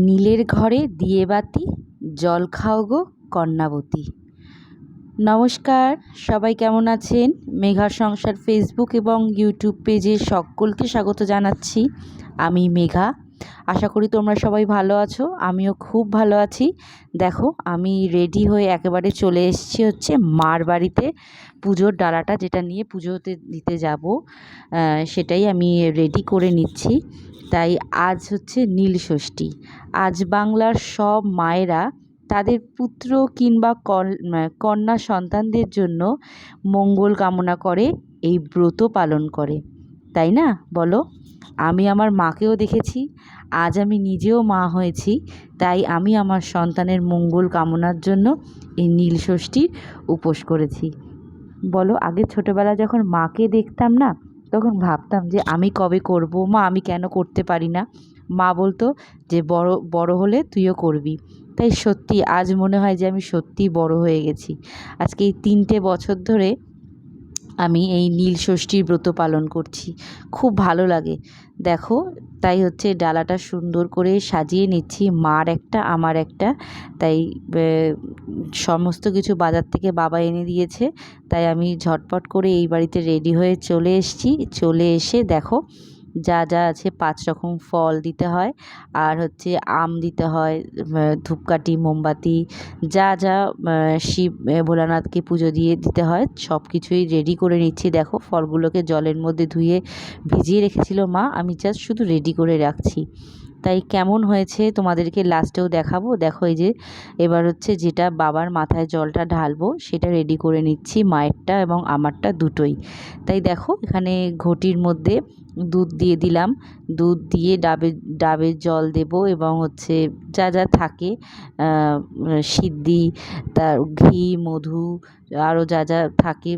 নীলের ঘরে দিয়ে বাতি, জল খাও গো কন্যাবতী। নমস্কার, সবাই কেমন আছেন? মেঘার সংসার ফেসবুক এবং ইউটিউব পেজে সকলকে স্বাগত জানাচ্ছি। আমি মেঘা। আশা করি তোমরা সবাই ভালো আছো। আমিও খুব ভালো আছি। দেখো, আমি রেডি হয়ে একেবারে চলে এসেছি হচ্ছে মার বাড়িতে। পুজোর ডালাটা যেটা নিয়ে পুজোতে দিতে যাব, সেটাই আমি রেডি করে নিচ্ছি। তাই আজ হচ্ছে নীল ষষ্ঠী। আজ বাংলার সব মায়েরা তাদের পুত্র কিংবা কন্যা সন্তানদের জন্য মঙ্গল কামনা করে এই ব্রত পালন করে, তাই না বলো? আমি আমার মাকেও দেখেছি, আজ আমি নিজেও মা হয়েছি, তাই আমি আমার সন্তানের মঙ্গল কামনার জন্য এই নীল ষষ্ঠীর উপোস করেছি। বলো, আগে ছোটোবেলা যখন মাকে দেখতাম না, তখন ভাবতাম যে আমি কবে করব, মা আমি কেন করতে পারি না। মা বলতো যে বড় বড় হলে তুইও করবি। তাই সত্যি আজ মনে হয় যে আমি সত্যিই বড় হয়ে গেছি। আজকে এই 3টে বছর ধরে আমি এই নীল ষষ্ঠীর ব্রত পালন করছি। খুব ভালো লাগে। দেখো, তাই হচ্ছে ডালাটা সুন্দর করে সাজিয়ে নিচ্ছি, মার একটা আমার একটা। তাই সমস্ত কিছু বাজার থেকে বাবা এনে দিয়েছে, তাই আমি ঝটপট করে এই বাড়িতে রেডি হয়ে চলে এসেছি। চলে এসে দেখো, যা যা আছে 5 রকম ফল দিতে হয়, আর হচ্ছে আম দিতে হয়, ধূপকাঠি মোমবাতি যা যা শিব ভোলানাথকে পুজো দিয়ে দিতে হয় সব কিছুই রেডি করে নিচ্ছি। দেখো, ফলগুলোকে জলের মধ্যে ধুয়ে ভিজিয়ে রেখেছিল মা, আমি জাস্ট শুধু রেডি করে রাখছি। তাই কেমন হয়েছে তোমাদেরকে লাস্টেও দেখাবো। দেখো, এই যে এবার হচ্ছে যেটা বাবার মাথায় জলটা ঢালবো সেটা রেডি করে নিচ্ছি, মায়েরটা এবং আমারটা দুটোই। তাই দেখো, এখানে ঘটির মধ্যে দুধ দিয়ে দিলাম, দুধ দিয়ে ডাবের জল দেব এবং হচ্ছে যা যা থাকে সিদ্ধি, তার ঘি, মধু, আরও যা যা থাকে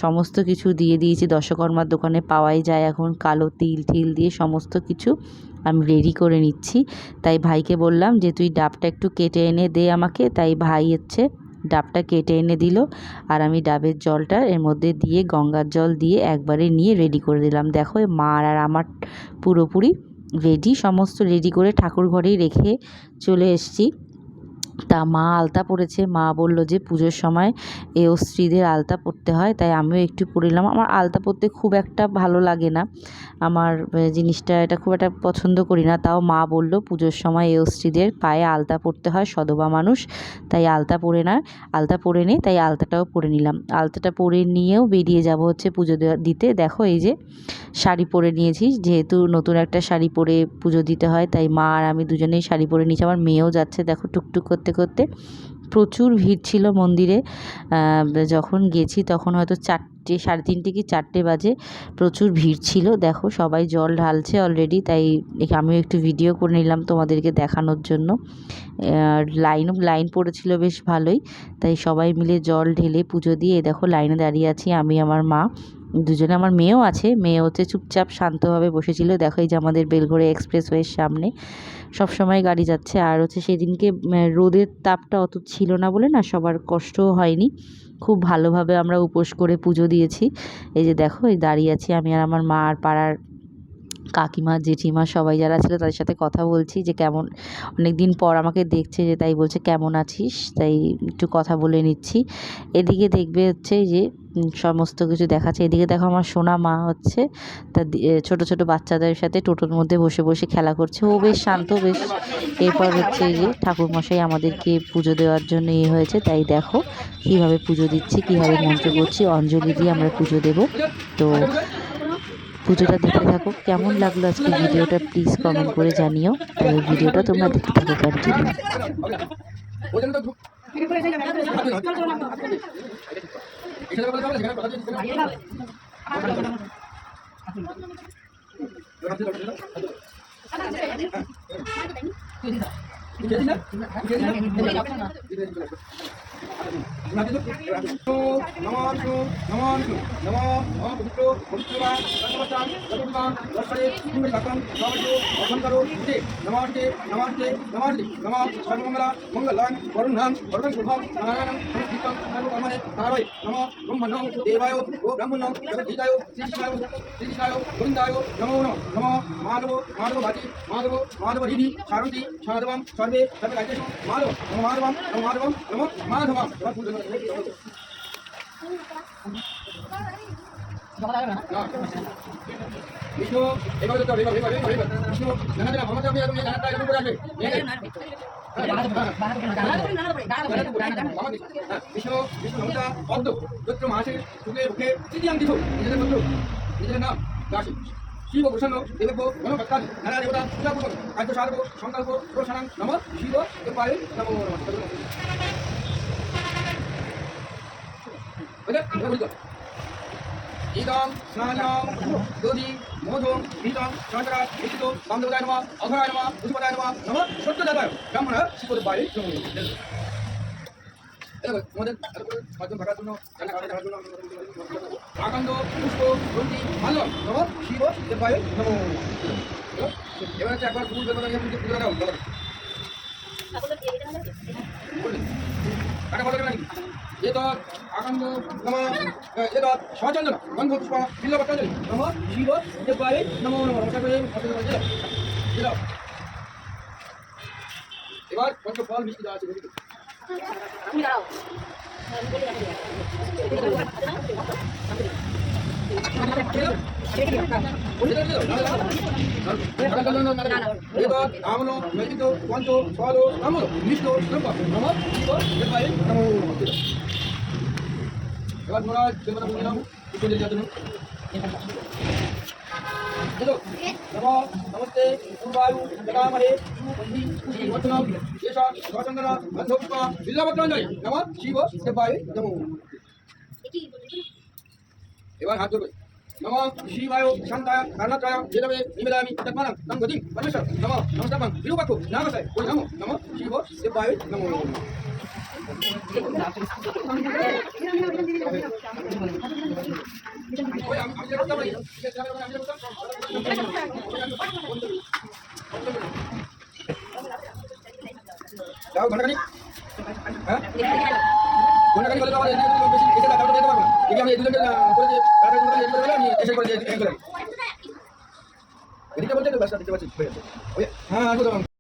সমস্ত কিছু দিয়ে দিয়েছি। দশকর্মার দোকানে পাওয়াই যায় এখন, কালো তিল ঠিল দিয়ে সমস্ত কিছু আমি রেডি করে নিচ্ছি। তাই ভাইকে বললাম যে তুই ডাবটা একটু কেটে এনে দে আমাকে। তাই ভাই হচ্ছে ডাবটা কেটে এনে দিল, আর আমি ডাবের জলটা এর মধ্যে দিয়ে গঙ্গার জল দিয়ে একবারে নিয়ে রেডি করে দিলাম। দেখো, মার আর আমার পুরোপুরি রেডি, সমস্ত রেডি করে ঠাকুর ঘরেই রেখে চলে এসেছি। তা মা আলতা পরেছে। মা বলল যে পুজোর সময় স্ত্রীদের আলতা পরতে হয়, তাই আমিও একটু পরিলাম। আমার আলতা পরতে খুব একটা ভালো লাগে না, আমার জিনিসটা এটা খুব একটা পছন্দ করি না। তাও মা বলল পুজোর সময় স্ত্রীদের পায়ে আলতা পরতে হয়, সধবা মানুষ, তাই আলতা পরে না, আলতা পরে নে। তাই আলতাটাও পরে নিলাম। আলতাটা পরে নিয়েও বেরিয়ে যাব হচ্ছে পুজো দিতে। দেখো, এই যে শাড়ি পরে নিয়েছি, যেহেতু নতুন একটা শাড়ি পরে পুজো দিতে হয়, তাই মা আর আমি দুজনেই শাড়ি পরে নিয়েছি। আমার মেয়েও যাচ্ছে। দেখো, টুকটুক করতে করতে। প্রচুর ভিড় ছিল মন্দিরে। যখন গেছি তখন হয়তো 4টে, 3:30 কি 4টে বাজে। প্রচুর ভিড় ছিল। দেখো, সবাই জল ঢালছে অলরেডি, তাই আমিও একটু ভিডিও করে নিলাম তোমাদেরকে দেখানোর জন্য। লাইন পড়েছিল বেশ ভালোই, তাই সবাই মিলে জল ঢেলে পুজো দিয়ে দেখো লাইনে দাঁড়িয়ে আছি আমি, আমার মা দুজনে। আমার মেয়েও আছে, মেয়ে হচ্ছে চুপচাপ শান্তভাবে বসেছিল। দেখো, এই যে আমাদের বেলঘড়িয়া এক্সপ্রেসওয়ের সামনে সব সময় গাড়ি যাচ্ছে। আর হচ্ছে সেদিনকে রোদের তাপটা অত ছিল না বলে না সবার কষ্টও হয়নি, খুব ভালোভাবে আমরা উপোস করে পুজো দিয়েছি। এই যে দেখো, এই দাঁড়িয়ে আছি আমি আর আমার মা, আর পাড়ার কাকিমা জেঠিমা সবাই যারা ছিল তাদের সাথে কথা বলছি যে কেমন, অনেক দিন পর আমাকে দেখছে যে, তাই বলছে কেমন আছিস, তাই একটু কথা বলে নিচ্ছি। এদিকে দেখবে হচ্ছে যে সমস্ত কিছু দেখাচ্ছে। এদিকে দেখো, আমার সোনা মা হচ্ছে তার ছোটো ছোটো বাচ্চাদের সাথে টোটোর মধ্যে বসে বসে খেলা করছে। ও বেশ শান্ত, বেশ। এরপর হচ্ছে এই যে ঠাকুরমশাই আমাদেরকে পুজো দেওয়ার জন্য হয়েছে, তাই দেখো কীভাবে পুজো দিচ্ছি, কীভাবে মন্ত্র করছি, অঞ্জলি দিয়ে আমরা পুজো দেব। তো পুজোটা দেখতে থাকো। কেমন লাগলো আজকে ভিডিওটা প্লিজ কমেন্ট করে জানিও। আর এই ভিডিওটা তোমরা দেখতে থাকো কন্টিনিউ। देवाय ओ ब्रह्मणं जगदीताय श्रीशाय गोविंदाय नमो नमः माधव माधव भाति माधव माधव हरि शारंति शाधवं सर्वे सर्वे राजेश माधव माधवं माधवं नमो माधवं विष्णु एक बार तो विष्णु ननदना भगवत में तुम जानता है रूप राजे विष्णु विष्णु हमसा पद्म पुत्र मासे सुखे रुखे सिद्धियां दिखो निजे पुत्र निजे नाम दासी शिव भूषण देवको गणपत्ता नारा देवता पूजा पूजन कार्य साधको संकल्प रोषणां नमः शिव देवाय नमो नमः ईदं स्नानं दोधि मोधो ईदं शांतरा विष्णु बांधवाय नमः अघराय नमः पुष्पदाय नमः नमः सत्यदाताय ब्राह्मण शिवदेवाय नमः मोदन माध्यम भागात त्यांना काढा काढून आकांद पुष्प रोटी माल्य नमः शिवदेवाय नमः एवढ्याच्या एकবার ফুল দেবতা নিয়ে পুজো পুজো দাও কাটা বলে না ये तो आकांद नमः ये तो शवचंदन गंध पुष्प बिल्व पतंजलि नमः शिव देवाय नमो नमः दिलो এবার পঞ্চ ফল মিষ্টি দেওয়া আছে আমি দাঁড়াও আমনো নৈতিক পঞ্চ ফল আমল মিষ্ট দ্রব্য নমঃ শিব দেবায় নমো এবার মোরা দেবতা বলে নাও পুজো দিয়ে জন্য हेलो नमो नमस्ते पूर्वायु जगामहे सुबंधि वचनम येषा स्वचंदना अधोपुष्प बिल्वपत्रांजलि नमः शिव देवाय नमो एबार हाथ जोड़ो नमः शिवाय शांताय कारणात्राय वेदवे निवेदयामि तत्मानं तं गतिं परमेश्वर नमः नमस्कारं विरूपाक्को नागसाय कोई नमो नमः शिव देवाय नमो जाओ घंटागाड़ी हां घंटागाड़ी बोले तो और बेশি এটা দাও দিতে পারবো না এই আমি এই দুজনকে করে দিয়ে তারপরে করে আমি এসে করে দিয়ে করে এদিকে বলতে তো বাসা দিতে পারছি হ্যাঁ হ্যাঁ